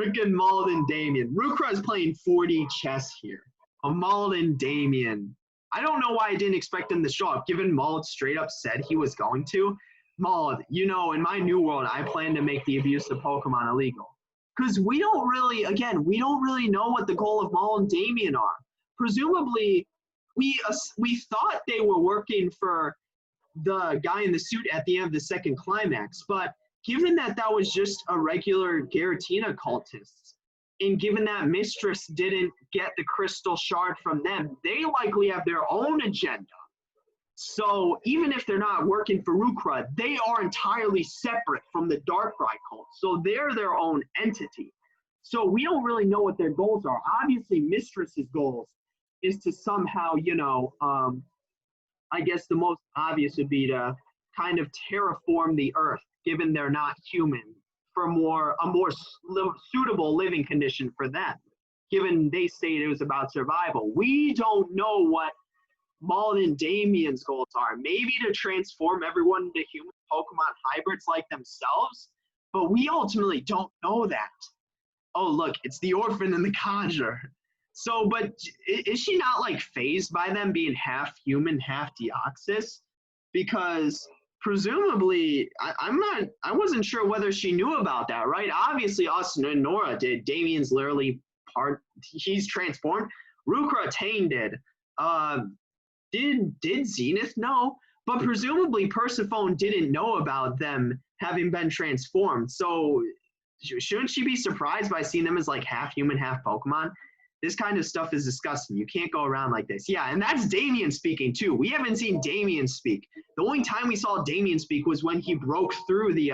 Freaking Mauled and Damien. Rukra is playing 4D chess here. A Mauled and Damien. I don't know why I didn't expect him to show up, given Maul straight up said he was going to. Maul, you know, in my new world, I plan to make the abuse of Pokemon illegal. Because we don't really know what the goal of Maul and Damien are. Presumably, we thought they were working for the guy in the suit at the end of the second climax, but given that that was just a regular Giratina cultist, and given that Mistress didn't get the crystal shard from them, they likely have their own agenda. So even if they're not working for Rukra, they are entirely separate from the Darkrai cult. So they're their own entity. So we don't really know what their goals are. Obviously, Mistress's goals is to somehow, you know, I guess the most obvious would be to kind of terraform the Earth, given they're not human, for a more suitable living condition for them, given they stated it was about survival. We don't know what Maul and Damien's goals are. Maybe to transform everyone into human Pokemon hybrids like themselves, but we ultimately don't know that. Oh, look, it's the orphan and the conjurer. So, but is she not like phased by them being half human, half Deoxys? Because presumably, I wasn't sure whether she knew about that, right? Obviously, us and Nora did. Damien's literally he's transformed. Rukra Tane did. Did Zenith know? But presumably Persephone didn't know about them having been transformed. So shouldn't she be surprised by seeing them as like half human, half Pokemon? This kind of stuff is disgusting. You can't go around like this. Yeah, and that's Damien speaking too. We haven't seen Damien speak. The only time we saw Damien speak was when he broke through the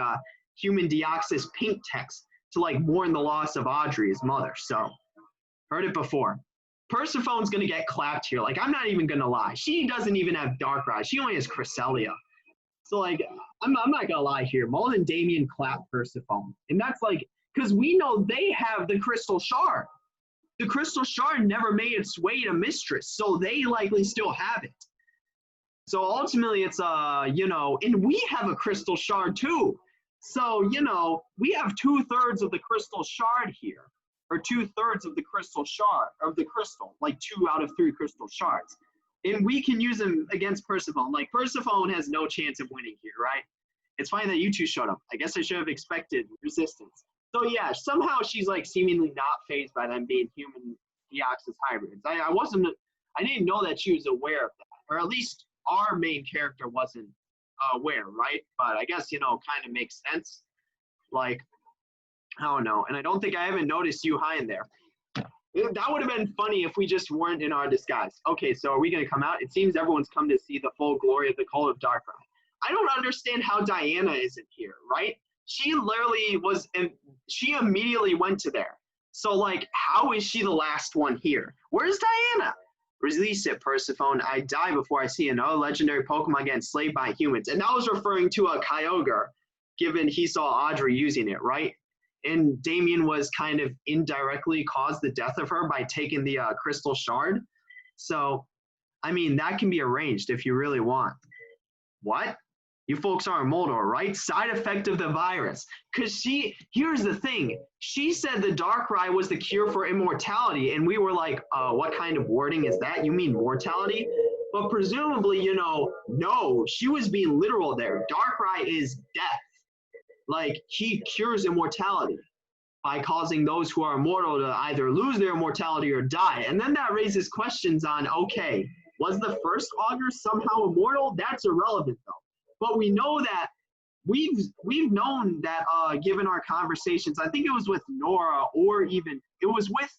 human Deoxys pink text to like mourn the loss of Audrey, his mother. So, heard it before. Persephone's going to get clapped here. Like, I'm not even going to lie. She doesn't even have Darkrai. She only has Cresselia. So, like, I'm not going to lie here. Maul and Damien clap Persephone. And that's like, because we know they have the Crystal Shard. The Crystal Shard never made its way to Mistress, so they likely still have it. So ultimately it's, you know, and we have a Crystal Shard too. So, you know, we have 2/3 of the Crystal Shard here, or 2/3 of the Crystal Shard, of the Crystal, like 2 out of 3 Crystal Shards. And we can use them against Persephone. Like, Persephone has no chance of winning here, right? It's fine that you two showed up. I guess I should have expected resistance. So yeah, somehow she's like seemingly not phased by them being human Deoxys hybrids. I didn't know that she was aware of that, or at least our main character wasn't aware, right? But I guess, you know, kind of makes sense. Like, I don't know, and I don't think I haven't noticed you high in there. That would have been funny if we just weren't in our disguise. Okay, so are we going to come out? It seems everyone's come to see the full glory of the Cult of Darkrai. I don't understand how Diana isn't here, right? She literally was, and she immediately went to there. So, like, how is she the last one here? Where's Diana? Release it, Persephone. I die before I see another legendary Pokemon get enslaved by humans. And that was referring to a Kyogre, given he saw Audrey using it, right? And Damien was kind of indirectly caused the death of her by taking the Crystal Shard. So, I mean, that can be arranged if you really want. What? You folks are Moldor, right? Side effect of the virus. Because here's the thing. She said the Darkrai was the cure for immortality. And we were like, what kind of wording is that? You mean mortality? But presumably, you know, no, she was being literal there. Darkrai is death. Like, he cures immortality by causing those who are immortal to either lose their immortality or die. And then that raises questions on, okay, was the first Augur somehow immortal? That's irrelevant, though. But we know that we've known that given our conversations, I think it was with Nora, or even it was with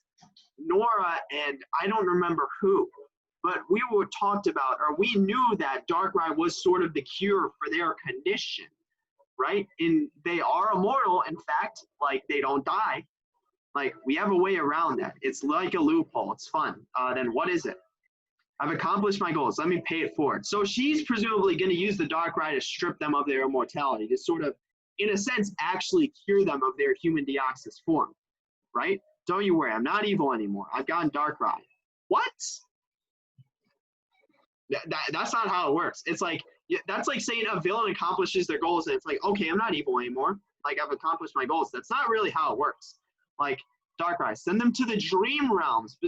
Nora and I don't remember who, but we were talked about, or we knew that Darkrai was sort of the cure for their condition, right? And they are immortal. In fact, like, they don't die. Like, we have a way around that. It's like a loophole. It's fun. Then what is it? I've accomplished my goals. Let me pay it forward. So she's presumably going to use the Darkrai to strip them of their immortality, to sort of, in a sense, actually cure them of their human Deoxys form, right? Don't you worry. I'm not evil anymore. I've gotten Darkrai. What? That's not how it works. It's like, that's like saying a villain accomplishes their goals and it's like, okay, I'm not evil anymore. Like, I've accomplished my goals. That's not really how it works. Like, Darkrai, send them to the Dream Realms.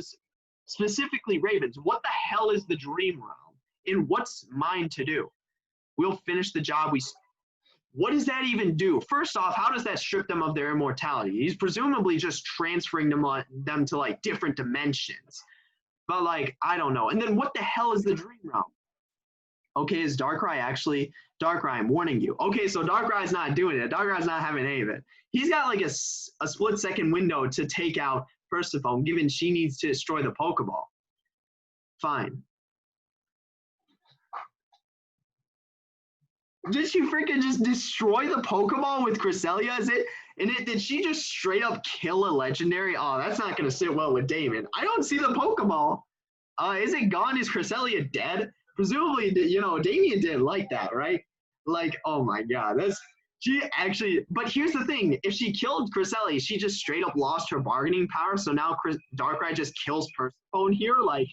specifically ravens. What the hell is the dream realm? And what's mine to do? We'll finish the job. What does that even do? First off, how does that strip them of their immortality? He's presumably just transferring them to like different dimensions. But like, I don't know. And then what the hell is the dream realm? Okay, is Darkrai actually, Darkrai, I'm warning you. Okay, so Darkrai's not doing it. Darkrai's not having any of it. He's got like a split-second window to take out Persephone, given she needs to destroy the Pokeball. Fine. Did she freaking just destroy the Pokeball with Cresselia? Did she just straight up kill a legendary? Oh, that's not going to sit well with Damon. I don't see the Pokeball. Is it gone? Is Cresselia dead? Presumably, Damien didn't like that, right? Like, oh my God, but here's the thing. If she killed Cresselia, she just straight up lost her bargaining power. So now Darkrai just kills Persephone here. Like,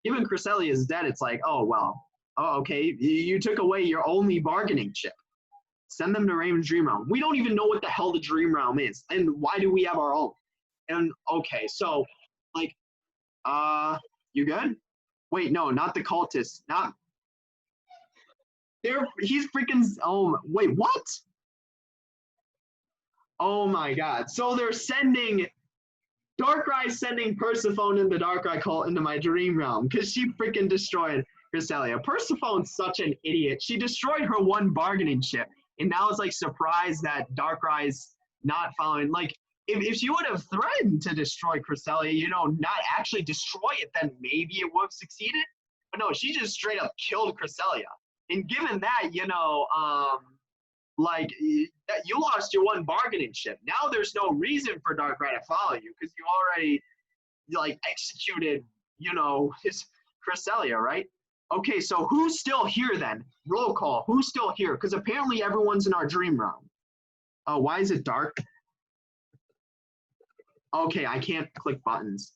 given Cresselia is dead, it's like, oh, well, oh, okay, you took away your only bargaining chip. Send them to Raven's Dream Realm. We don't even know what the hell the Dream Realm is. And why do we have our own? And, okay, so, like, you good? Wait, no, not the cultists. He's freaking, wait, what? Oh my God. So they're Darkrai sending Persephone and the Darkrai cult into my dream realm because she freaking destroyed Cresselia. Persephone's such an idiot. She destroyed her one bargaining chip and now it's like surprised that Darkrai's not following. Like, if she would have threatened to destroy Cresselia, not actually destroy it, then maybe it would have succeeded. But no, she just straight up killed Cresselia. And given that, like, you lost your one bargaining chip. Now there's no reason for Darkrai to follow you because you already, like, executed, his Cresselia, right? Okay, so who's still here then? Roll call. Who's still here? Because apparently everyone's in our dream realm. Oh, why is it dark? Okay, I can't click buttons.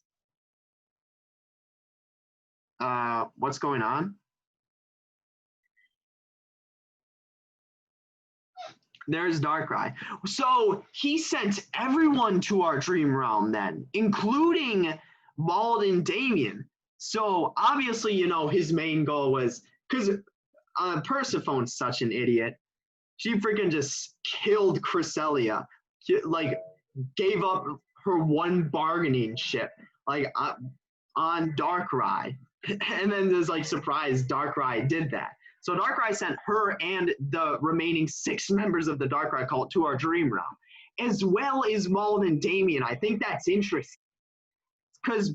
What's going on? There's Darkrai. So he sent everyone to our dream realm then, including Bald and Damien. So obviously, his main goal was, because Persephone's such an idiot. She freaking just killed Cresselia, like gave up her one bargaining chip, like on Darkrai. And then there's like surprise Darkrai did that. So Darkrai sent her and the remaining 6 members of the Darkrai cult to our dream realm, as well as Maul and Damien. I think that's interesting because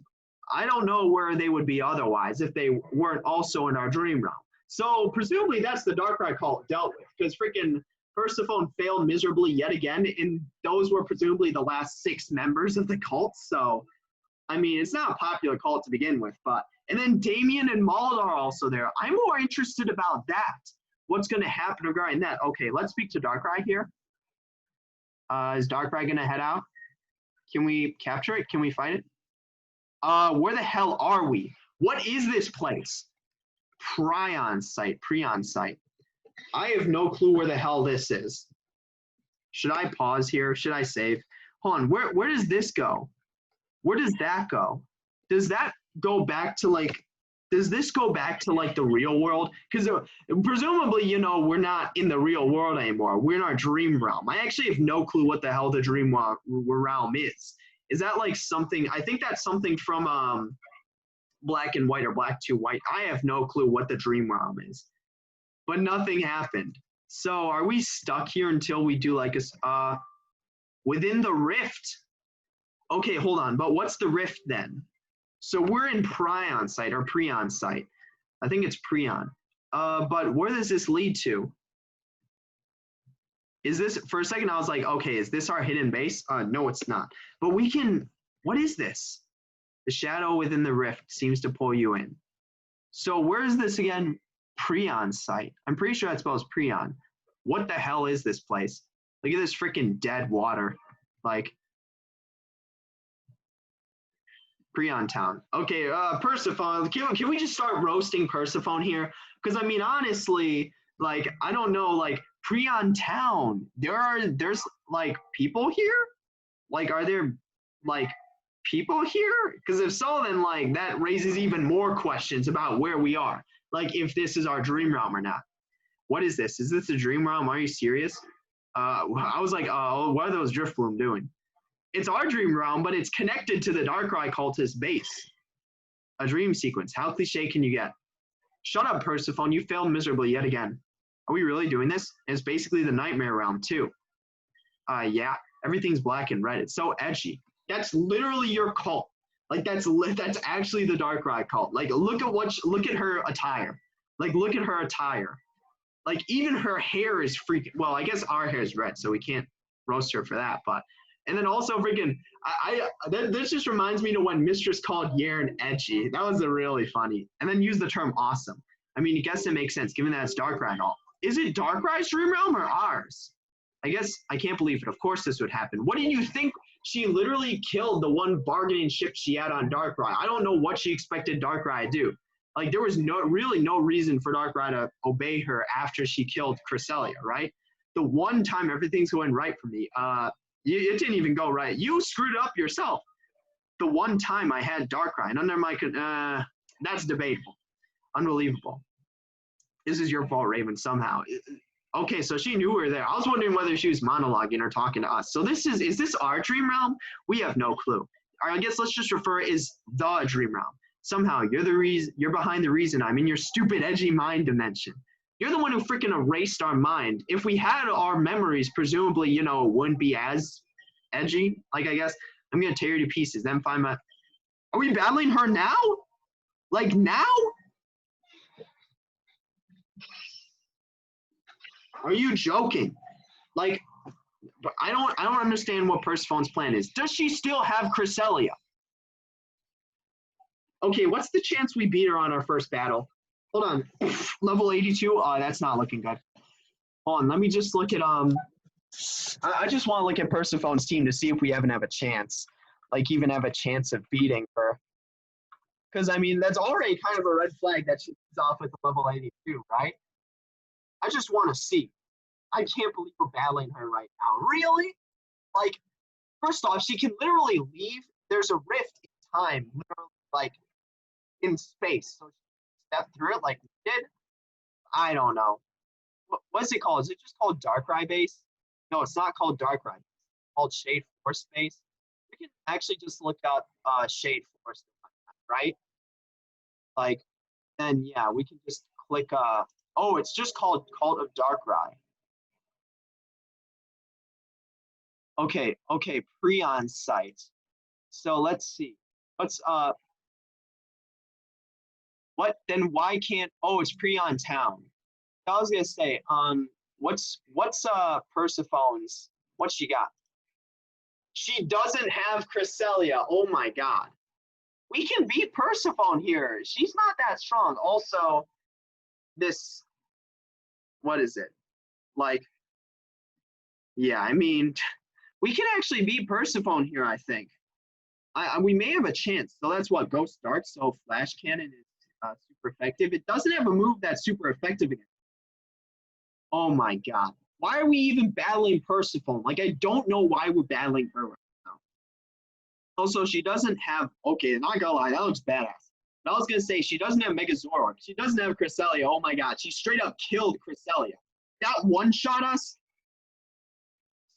I don't know where they would be otherwise if they weren't also in our dream realm. So presumably that's the Darkrai cult dealt with because freaking Persephone failed miserably yet again, and those were presumably the last 6 members of the cult. So, I mean, it's not a popular cult to begin with, but. And then Damien and Maul are also there. I'm more interested about that. What's going to happen regarding that? Okay, let's speak to Darkrai here. Is Darkrai going to head out? Can we capture it? Can we fight it? Where the hell are we? What is this place? Prion site. I have no clue where the hell this is. Should I pause here? Should I save? Hold on. Where does this go? Where does that go? Does that go back to like, does this go back to like the real world? Because presumably, we're not in the real world anymore. We're in our dream realm. I actually have no clue what the hell the dream realm is. Is that like something? I think that's something from Black and White or Black to White. I have no clue what the dream realm is. But nothing happened. So are we stuck here until we do like a within the rift? Okay, hold on. But what's the rift then? So we're in Prion site or Prion site. I think it's Prion. But where does this lead to? Is this, for a second I was like, okay, is this our hidden base? No, it's not. But we can, what is this? The shadow within the rift seems to pull you in. So where is this again? Prion site. I'm pretty sure that spells Prion. What the hell is this place? Look at this freaking dead water. Like, Prion Town. Okay, Persephone. Can we just start roasting Persephone here? Because I mean, honestly, like, I don't know, like, Prion Town. There's like people here? Like, are there like people here? Because if so, then like that raises even more questions about where we are. Like if this is our dream realm or not. What is this? Is this a dream realm? Are you serious? I was like, oh, what are those Driftbloom doing? It's our dream realm, but it's connected to the Darkrai cultist base. A dream sequence. How cliche can you get? Shut up, Persephone. You failed miserably yet again. Are we really doing this? It's basically the nightmare realm, too. Yeah. Everything's black and red. It's so edgy. That's literally your cult. Like that's actually the Darkrai cult. Like look at her attire. Like look at her attire. Like even her hair is freaking. Well, I guess our hair is red, so we can't roast her for that. But and then also freaking. This just reminds me to when Mistress called Yaren edgy. That was really funny. And then use the term awesome. I mean, I guess it makes sense given that it's Darkrai and all. Is it Darkrai's dream realm or ours? I guess I can't believe it. Of course this would happen. What do you think? She literally killed the one bargaining chip she had on Darkrai. I don't know what she expected Darkrai to do. Like there was really no reason for Darkrai to obey her after she killed Cresselia, right? The one time everything's going right for me, it didn't even go right. You screwed up yourself. The one time I had Darkrai, and under my that's debatable. Unbelievable. This is your fault, Raven, somehow. Okay, so she knew we were there. I was wondering whether she was monologuing or talking to us. So is this our dream realm? We have no clue. I guess let's just refer it as the dream realm. Somehow you're behind the reason I'm in your stupid edgy mind dimension. You're the one who freaking erased our mind. If we had our memories, presumably, it wouldn't be as edgy. Like I guess I'm gonna tear you to pieces, then find my. Are we battling her now? Like now? Are you joking? Like, I don't understand what Persephone's plan is. Does she still have Cresselia? Okay, what's the chance we beat her on our first battle? Hold on. Level 82? Oh, that's not looking good. Hold on, let me just look at I just want to look at Persephone's team to see if we even have a chance. Like even have a chance of beating her. Because I mean that's already kind of a red flag that she's off with the level 82, right? I just want to see. I can't believe we're battling her right now. Really? Like, first off, she can literally leave. There's a rift in time, literally, like, in space. So she stepped through it like we did. I don't know. What's it called? Is it just called Darkrai Base? No, it's not called Darkrai Base. It's called Shade Force Base. We can actually just look up Shade Force, right? Like, then, yeah, we can just click oh, it's just called Cult of Darkrai. Okay, Prion site. So let's see. What's what then why can't it's Prion town. I was gonna say, what's Persephone's what she got? She doesn't have Cresselia. Oh my god. We can beat Persephone here. She's not that strong. Also, this what is it? Like, yeah, I mean, we can actually beat Persephone here, I think. We may have a chance. So that's what Ghost Dart. So Flash Cannon is super effective. It doesn't have a move that's super effective again. Oh my god. Why are we even battling Persephone? Like, I don't know why we're battling her right now. Also, she doesn't have, okay, not gonna lie, that looks badass. But I was gonna say, she doesn't have Mega Zoroark. She doesn't have Cresselia. Oh my god, she straight up killed Cresselia. That one-shot us?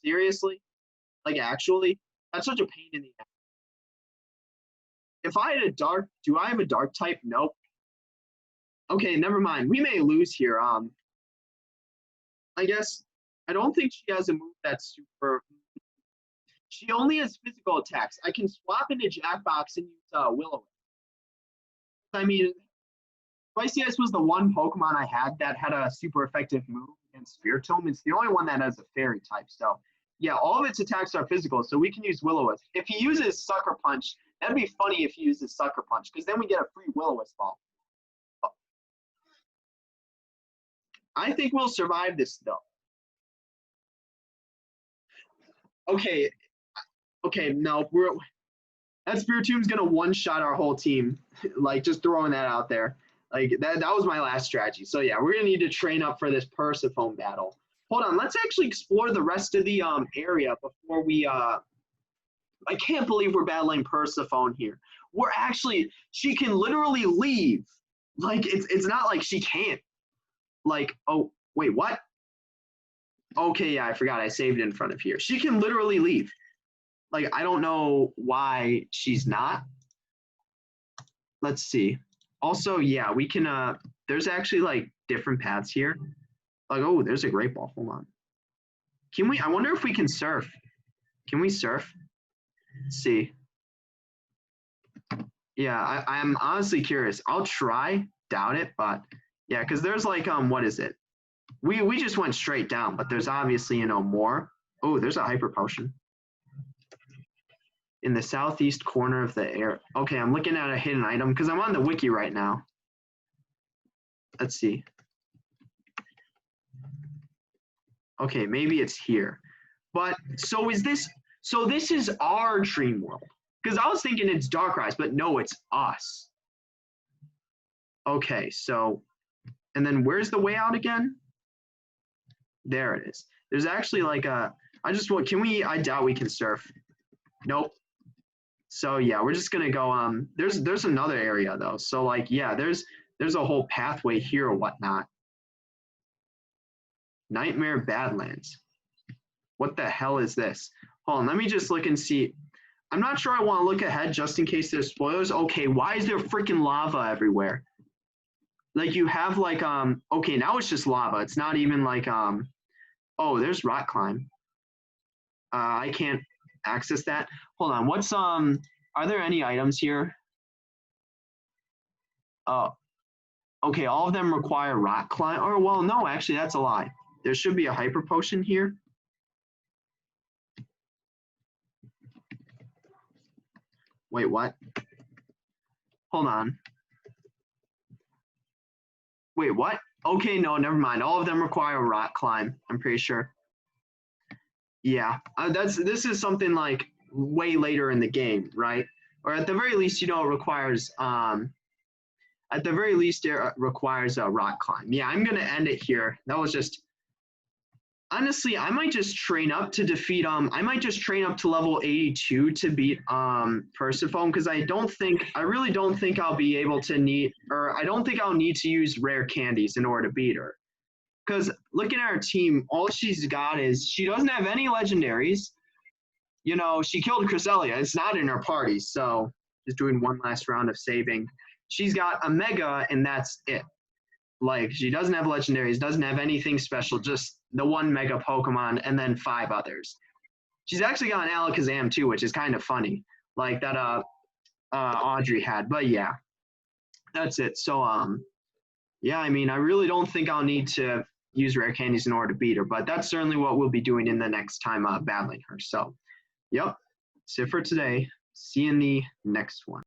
Seriously? Like, actually? That's such a pain in the ass. If I had a dark, do I have a dark type? Nope. Okay, never mind. We may lose here. I guess I don't think she has a move that's super. She only has physical attacks. I can swap into Jackbox and use Will-O-Wisp. I mean, Twice was the one Pokemon I had that had a super effective move against Spiritomb. It's the only one that has a fairy type. So, yeah, all of its attacks are physical, so we can use Will-O-Wisp. If he uses Sucker Punch, that'd be funny if he uses Sucker Punch, because then we get a free Will-O-Wisp ball. I think we'll survive this, though. Okay, no, that Spiritomb's gonna one-shot our whole team. Like, just throwing that out there. Like, that was my last strategy. So, yeah, we're gonna need to train up for this Persephone battle. Hold on, let's actually explore the rest of the area before we I can't believe we're battling Persephone here. We're actually, she can literally leave. Like, it's not like she can't. Like, oh, wait, what? Okay, yeah, I forgot I saved it in front of here. She can literally leave. Like, I don't know why she's not. Let's see. Also, yeah, we can, there's actually like different paths here. Like, oh, there's a great ball. Hold on. Can we, I wonder if we can surf. Can we surf? Let's see. Yeah, I'm honestly curious. I'll try, doubt it, but yeah, because there's like, what is it? We just went straight down, but there's obviously, more. Oh, there's a hyper potion. In the southeast corner of the air. Okay, I'm looking at a hidden item because I'm on the wiki right now. Let's see. Okay, maybe it's here. But so this is our dream world. Because I was thinking it's Darkrise, but no, it's us. Okay, so, and then where's the way out again? There it is. There's actually like a, I doubt we can surf. Nope. So yeah, we're just gonna go, there's another area though. So like, yeah, there's a whole pathway here or whatnot. Nightmare Badlands. What the hell is this? Hold on, let me just look and see. I'm not sure I want to look ahead just in case there's spoilers. Okay, why is there freaking lava everywhere? Like you have like, okay, now it's just lava. It's not even like, oh, there's rock climb. I can't access that. Hold on, what's, are there any items here? Oh, okay, all of them require rock climb. Or, well, no, actually, that's a lie. There should be a hyper potion here. Wait, what? Hold on. Wait, what? Okay, no, never mind. All of them require a rock climb, I'm pretty sure. Yeah, this is something like way later in the game, right? Or at the very least, it requires at the very least it requires a rock climb. Yeah, I'm gonna end it here. That was just honestly, I might just train up to defeat I might just train up to level 82 to beat Persephone because I really don't think I'll be able to I don't think I'll need to use rare candies in order to beat her. Because looking at her team, all she's got is she doesn't have any legendaries. She killed Cresselia. It's not in her party, so just doing one last round of saving. She's got a Mega, and that's it. Like, she doesn't have legendaries, doesn't have anything special, just the one Mega Pokemon and then 5 others. She's actually got an Alakazam, too, which is kind of funny, like that Audrey had. But, yeah, that's it. So, yeah, I mean, I really don't think I'll need to use rare candies in order to beat her, but that's certainly what we'll be doing in the next time battling her. So, yep, that's it for today. See you in the next one.